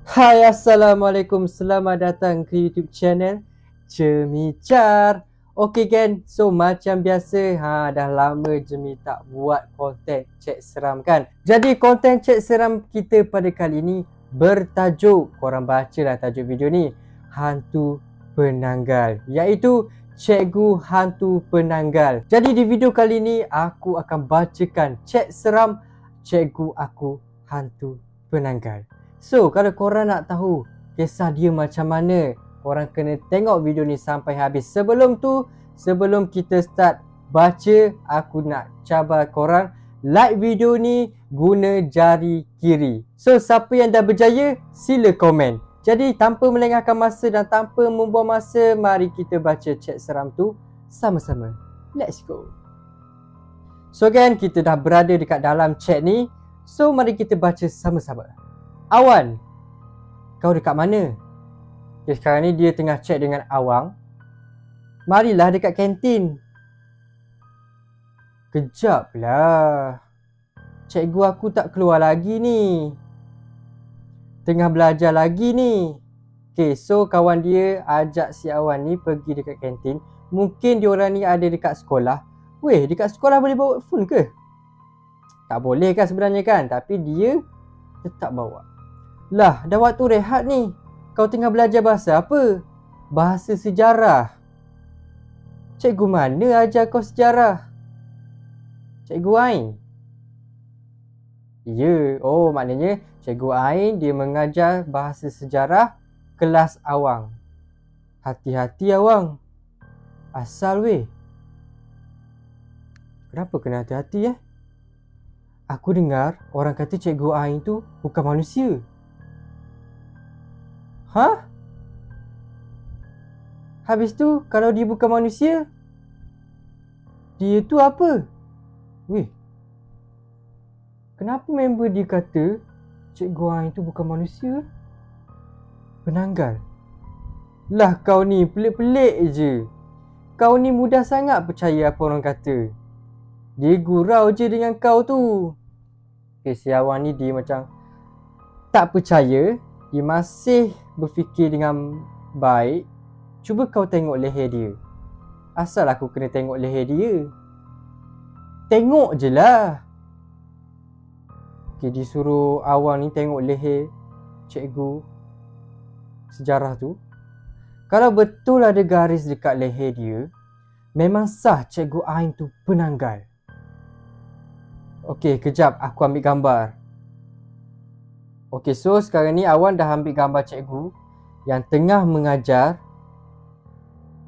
Hai, Assalamualaikum. Selamat datang ke YouTube channel Cemicar. Okey kan, so macam biasa, dah lama Jemi tak buat konten chat seram kan. Jadi konten chat seram kita pada kali ini bertajuk, korang bacalah tajuk video ni, Hantu Penanggal, iaitu Cikgu Hantu Penanggal. Jadi di video kali ni aku akan bacakan chat seram Cikgu Aku Hantu Penanggal. So, kalau korang nak tahu kisah dia macam mana, korang kena tengok video ni sampai habis. Sebelum kita start baca, aku nak cabar korang like video ni guna jari kiri. So, siapa yang dah berjaya, sila komen. Jadi, tanpa melengahkan masa dan tanpa membuang masa, mari kita baca chat seram tu sama-sama. Let's go. So kan, kita dah berada dekat dalam chat ni. So, mari kita baca sama-sama. Awan, kau dekat mana? Okay, sekarang ni dia tengah chat dengan Awang. Marilah dekat kantin. Kejap lah, cikgu aku tak keluar lagi ni, tengah belajar lagi ni. Okay, so kawan dia ajak si Awan ni pergi dekat kantin. Mungkin diorang ni ada dekat sekolah. Weh, dekat sekolah boleh bawa phone ke? Tak boleh kan sebenarnya kan, tapi dia tetap bawa. Lah, dah waktu rehat ni. Kau tengah belajar bahasa apa? Bahasa sejarah. Cikgu mana ajar kau sejarah? Cikgu Ain. Ya, oh maknanya Cikgu Ain dia mengajar bahasa sejarah kelas Awang. Hati-hati Awang. Asal weh. Kenapa kena hati-hati Aku dengar orang kata Cikgu Ain tu bukan manusia. Hah? Habis tu kalau dia bukan manusia, dia tu apa? Weh, kenapa member dia kata Cikgu Ain tu bukan manusia? Penanggal. Lah kau ni pelik-pelik je. Kau ni mudah sangat percaya apa orang kata. Dia gurau je dengan kau tu. Si Awan ni dia macam tak percaya. Dia masih berfikir dengan baik. Cuba kau tengok leher dia. Asal aku kena tengok leher dia? Tengok je lah. Okay, disuruh Awang ni tengok leher cikgu sejarah tu. Kalau betul ada garis dekat leher dia, memang sah Cikgu Ain tu penanggal. Okay, kejap aku ambil gambar. Okay, so sekarang ni Awan dah ambil gambar cikgu yang tengah mengajar.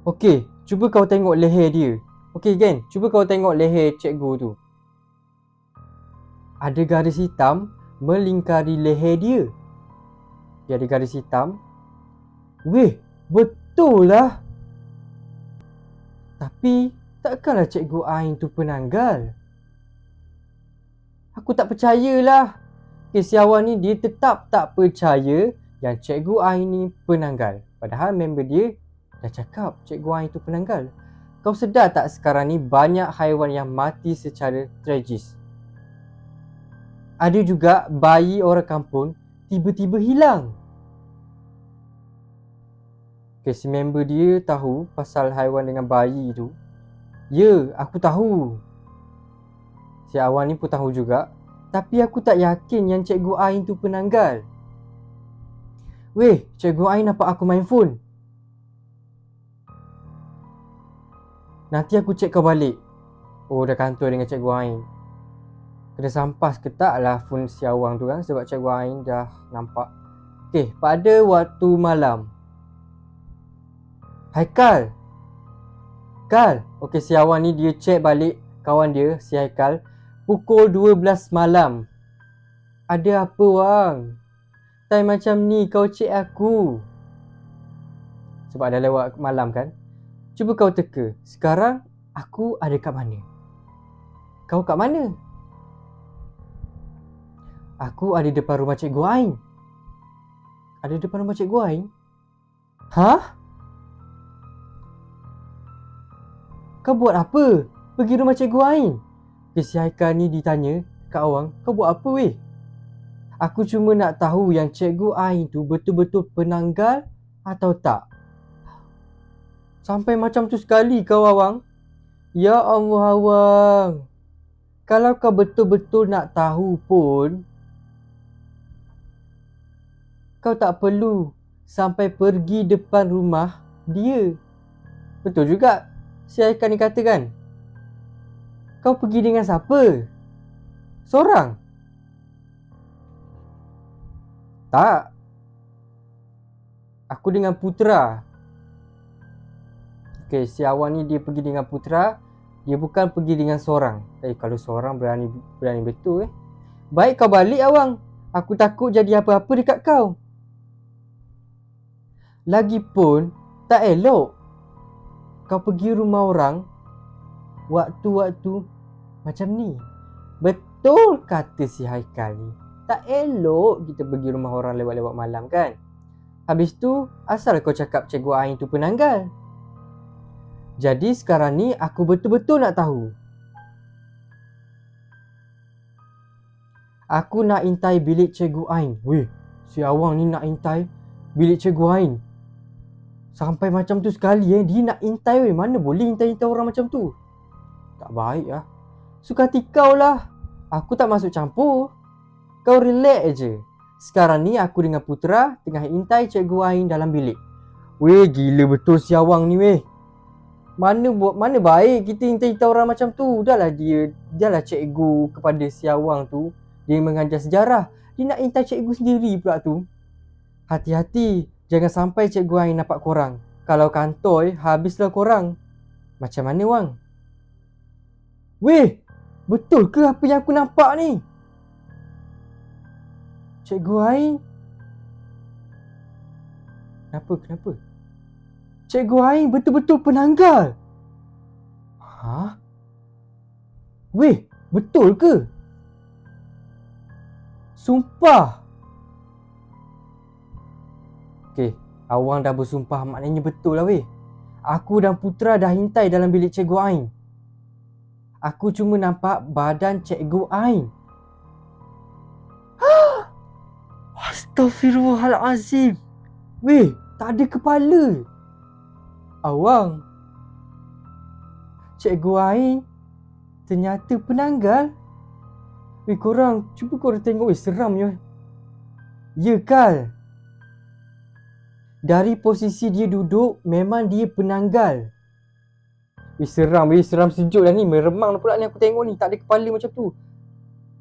Okay, cuba kau tengok leher dia. Okay kan, cuba kau tengok leher cikgu tu. Ada garis hitam melingkari leher dia. Dia ada garis hitam. Weh, betul lah. Tapi takkanlah Cikgu Ain tu penanggal? Aku tak percayalah. Si Awan ni dia tetap tak percaya yang Cikgu Ain ni penanggal. Padahal member dia dah cakap Cikgu Ain tu penanggal. Kau sedar tak sekarang ni banyak haiwan yang mati secara tragis? Ada juga bayi orang kampung tiba-tiba hilang. Si member dia tahu pasal haiwan dengan bayi tu. Ya, aku tahu. Si Awan ni pun tahu juga. Tapi aku tak yakin yang Cikgu Ain tu penanggal. Weh, Cikgu Ain nampak aku main phone. Nanti aku cek kau balik. Oh, dah kantor dengan Cikgu Ain. Kena sampas ke tak lah phone si Awang tu kan, sebab Cikgu Ain dah nampak. Okay, pada waktu malam. Haikal. Kal. Okay, si Awang ni dia cek balik kawan dia, si Haikal. Pukul 12 malam. Ada apa Wang? Time macam ni kau cek aku. Sebab dah lewat malam kan. Cuba kau teka. Sekarang aku ada kat mana? Kau kat mana? Aku ada depan rumah Cikgu Ain. Ada depan rumah Cikgu Ain? Hah? Kau buat apa? Pergi rumah Cikgu Ain? Si Haikal ni ditanya kat Awang, kau buat apa weh? Aku cuma nak tahu yang Cikgu Ain tu betul-betul penanggal atau tak. Sampai macam tu sekali kau, Awang. Ya Allah, Awang. Kalau kau betul-betul nak tahu pun, kau tak perlu sampai pergi depan rumah dia. Betul juga si Haikal ni kata kan. Kau pergi dengan siapa? Seorang? Tak. Aku dengan Putra. Okay, si Awang ni dia pergi dengan Putra. Dia bukan pergi dengan seorang. Kalau seorang berani betul Baik kau balik, Awang. Aku takut jadi apa-apa dekat kau. Lagipun tak elok kau pergi rumah orang waktu-waktu macam ni. Betul kata si Haikal ni. Tak elok kita pergi rumah orang lewat-lewat malam kan. Habis tu asal kau cakap Cikgu Ain tu penanggal. Jadi sekarang ni aku betul-betul nak tahu. Aku nak intai bilik Cikgu Ain. Weh, si Awang ni nak intai bilik Cikgu Ain. Sampai macam tu sekali dia nak intai weh. Mana boleh intai-intai orang macam tu. Tak baik lah. Suka hati kau lah. Aku tak masuk campur. Kau relax je. Sekarang ni aku dengan Putra tengah intai Cikgu Ain dalam bilik. Weh, gila betul si Awang ni weh. Mana baik kita intai-intai orang macam tu. Dah lah cikgu kepada si Awang tu. Dia mengajar sejarah. Dia nak intai cikgu sendiri pula tu. Hati-hati. Jangan sampai Cikgu Ain nampak korang. Kalau kantoi, habislah korang. Macam mana, Wang? Weh, betul ke apa yang aku nampak ni? Cikgu Ain? Kenapa? Cikgu Ain betul-betul penanggal? Ha? Weh, betul ke? Sumpah. Okay, Awang dah bersumpah, maknanya betul lah weh. Aku dan Putra dah hintai dalam bilik Cikgu Ain. Aku cuma nampak badan Cikgu Ain. Astaghfirullahalazim. Weh, tak ada kepala. Awang, Cikgu Ain ternyata penanggal. Weh korang, cuba korang tengok weh, seram je. Ya Kal. Dari posisi dia duduk, memang dia penanggal. Seram sejuk dah ni. Meremang pula ni aku tengok ni. Tak ada kepala macam tu.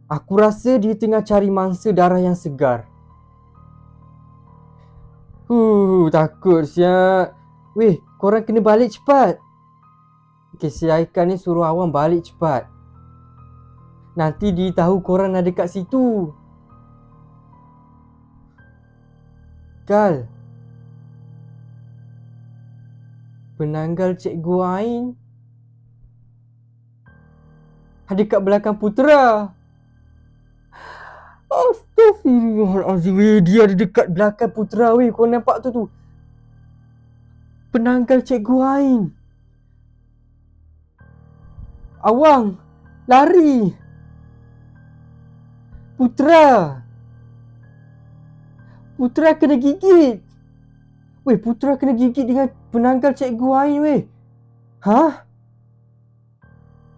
Aku rasa dia tengah cari mangsa darah yang segar. Takut siap. Weh, korang kena balik cepat. Okay, si Haikal ni suruh Awang balik cepat. Nanti dia tahu korang ada kat situ. Kal, penanggal Cikgu Ain ada kat belakang Putra. Astaghfirullahalazim. Weh, dia ada dekat belakang Putra weh. Kau nampak tu? Penanggal Cikgu Ain. Awang, lari. Putra kena gigit. Weh, Putra kena gigit dengan penanggal Cikgu Ain weh. Ha?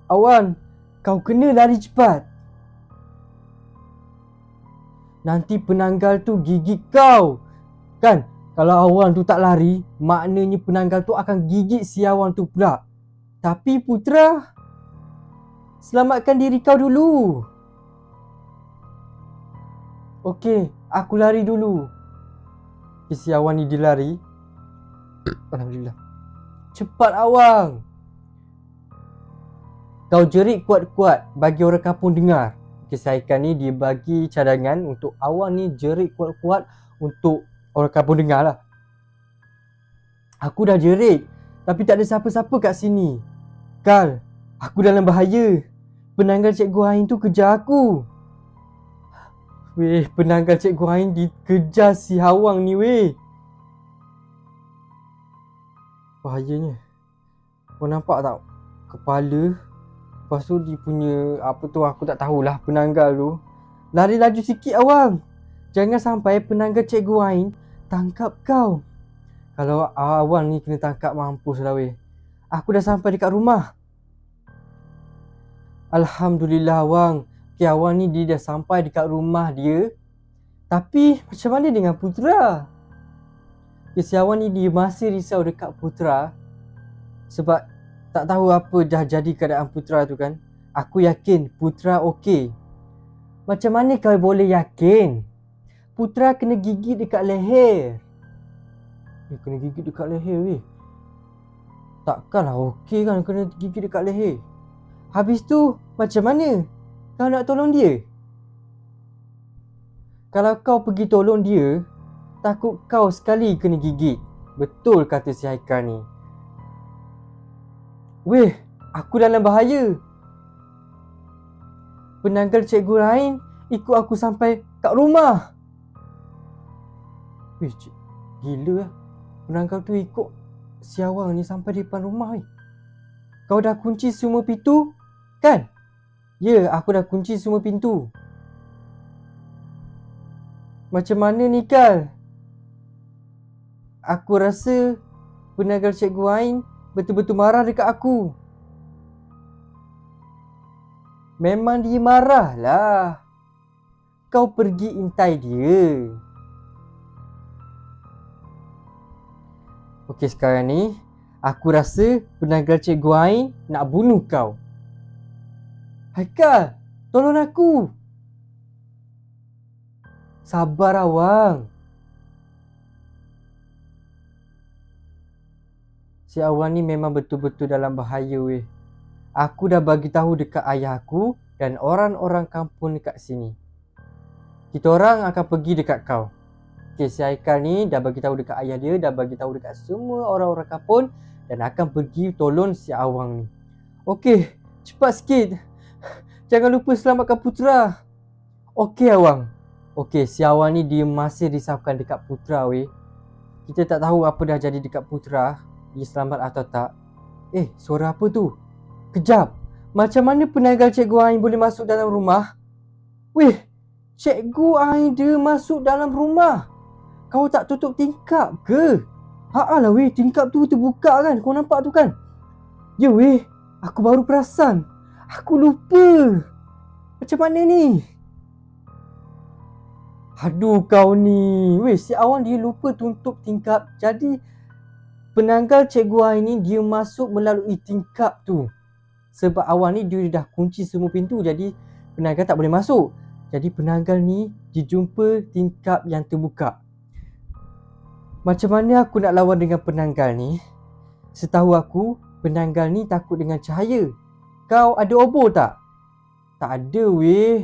Awang, kau kena lari cepat. Nanti penanggal tu gigit kau. Kan? Kalau Awang tu tak lari, maknanya penanggal tu akan gigit si Awang tu pula. Tapi Putra, selamatkan diri kau dulu. Okey, aku lari dulu. Si Awang ni dia lari. Alhamdulillah. Cepat Awang. Kau jerit kuat-kuat bagi orang kampung dengar. Si Haikal ni dia bagi cadangan untuk Awang ni jerit kuat-kuat untuk orang kampung dengar lah. Aku dah jerit, tapi tak ada siapa-siapa kat sini. Kal, aku dalam bahaya. Penanggal Cikgu Ain tu kejar aku. Weh, penanggal Cikgu Ain dikejar si Awang ni weh. Bahayanya. Kau nampak tak? Kepala. Lepas tu dia punya apa tu aku tak tahulah penanggal tu. Lari laju sikit Awang. Jangan sampai penanggal Cikgu Ain tangkap kau. Kalau Awang ni kena tangkap, mampus lah weh. Aku dah sampai dekat rumah. Alhamdulillah Awang. Okay, Awang ni dia dah sampai dekat rumah dia. Tapi macam mana dengan Putra? Okay, si Awang ni dia masih risau dekat Putra. Sebab tak tahu apa dah jadi keadaan Putra tu kan. Aku yakin Putra okey. Macam mana kau boleh yakin? Putra kena gigit dekat leher. Kena gigit dekat leher weh. Takkanlah okey kan kena gigit dekat leher. Habis tu macam mana kau nak tolong dia? Kalau kau pergi tolong dia, takut kau sekali kena gigit. Betul kata si Haikal ni. Weh, aku dalam bahaya. Penanggal Cikgu Ain ikut aku sampai kat rumah. Weh, gila lah. Penanggal tu ikut si Awang ni sampai depan rumah weh. Kau dah kunci semua pintu? Kan? Ya, aku dah kunci semua pintu. Macam mana ni Kal? Aku rasa penanggal Cikgu Ain betul-betul marah dekat aku. Memang dia marah lah. Kau pergi intai dia. Okey, sekarang ni aku rasa penanggal Cikgu Ain nak bunuh kau. Haikal, tolong aku. Sabar Awang. Si Awang ni memang betul-betul dalam bahaya weh. Aku dah bagi tahu dekat ayah aku dan orang-orang kampung dekat sini. Kita orang akan pergi dekat kau. Okay, si Haikal ni dah bagi tahu dekat ayah dia, dah bagi tahu dekat semua orang-orang kampung dan akan pergi tolong si Awang ni. Okey, cepat sikit. Jangan lupa selamatkan Putra. Okey Awang. Okey, si Awang ni dia masih risaukan dekat Putra weh. Kita tak tahu apa dah jadi dekat Putra. Dia selamat atau tak. Suara apa tu? Kejap. Macam mana penanggal Cikgu Ain boleh masuk dalam rumah? Weh, Cikgu Ain dia masuk dalam rumah. Kau tak tutup tingkap ke? Haa lah weh, tingkap tu terbuka kan? Kau nampak tu kan? Ya weh, aku baru perasan. Aku lupa. Macam mana ni? Aduh kau ni. Weh, si Awang dia lupa tutup tingkap. Jadi penanggal Cikgu Ain ni dia masuk melalui tingkap tu. Sebab Awang ni dia dah kunci semua pintu. Jadi penanggal tak boleh masuk. Jadi penanggal ni dijumpa tingkap yang terbuka. Macam mana aku nak lawan dengan penanggal ni? Setahu aku, penanggal ni takut dengan cahaya. Kau ada obor tak? Tak ada weh.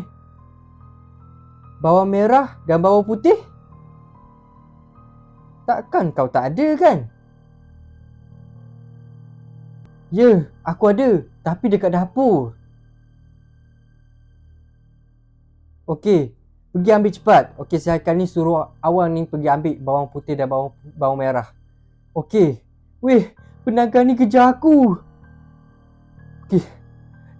Bawang merah dan bawang putih? Takkan kau tak ada kan? Ya, aku ada. Tapi dekat dapur. Okey, pergi ambil cepat. Okey, si Haikal ni suruh Awang ni pergi ambil bawang putih dan bawang merah. Okey. Weh, penanggal ni kejar aku. Okey.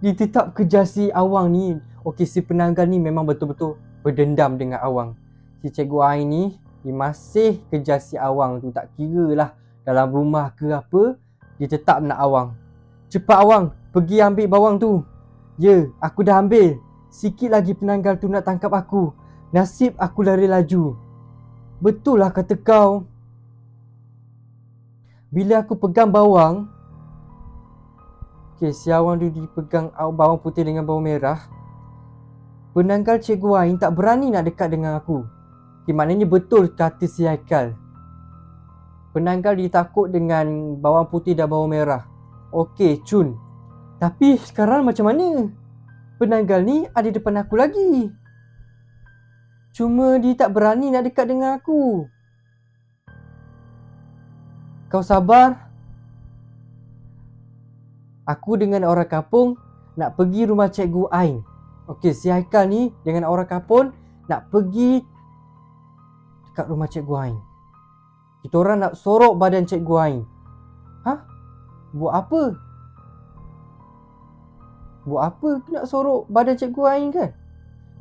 Dia tetap kejar si Awang ni. Okey, si penanggal ni memang betul-betul berdendam dengan Awang. Si Cikgu Ain ni, dia masih kejar si Awang tu. Tak kira lah dalam rumah ke apa, dia tetap nak Awang. Cepat Awang, pergi ambil bawang tu. Ya, aku dah ambil. Sikit lagi penanggal tu nak tangkap aku. Nasib aku lari laju. Betul lah kata kau. Bila aku pegang bawang, si Awang tu dipegang bawang putih dengan bawang merah. Penanggal Cikgu Ain tak berani nak dekat dengan aku. Maknanya betul kata si Haikal. Penanggal dia takut dengan bawang putih dan bawang merah. Okey, cun. Tapi sekarang macam mana? Penanggal ni ada depan aku lagi. Cuma dia tak berani nak dekat dengan aku. Kau sabar. Aku dengan orang kampung nak pergi rumah Cikgu Ain. Okey, si Haikal ni dengan orang kampung nak pergi dekat rumah Cikgu Ain. Kita orang nak sorok badan Cikgu Ain. Hah? Buat apa? Buat apa nak sorok badan Cikgu Ain kan?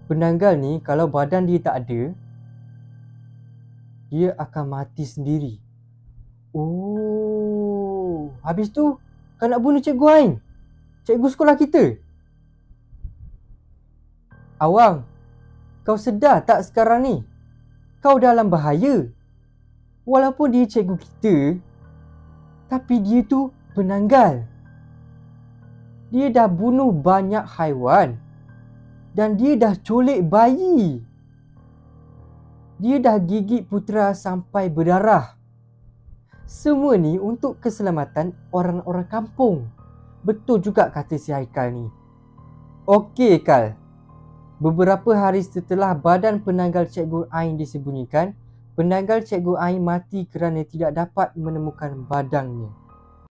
Penanggal ni kalau badan dia tak ada, dia akan mati sendiri. Oh, habis tu kau nak bunuh Cikgu Ain, cikgu sekolah kita. Awang, kau sedar tak sekarang ni kau dalam bahaya. Walaupun dia cikgu kita, tapi dia tu penanggal. Dia dah bunuh banyak haiwan dan dia dah culik bayi. Dia dah gigit putera sampai berdarah. Semua ni untuk keselamatan orang-orang kampung. Betul juga kata si Haikal ni. Okey Kal. Beberapa hari setelah badan penanggal Cikgu Ain disembunyikan, penanggal Cikgu Ain mati kerana tidak dapat menemukan badannya.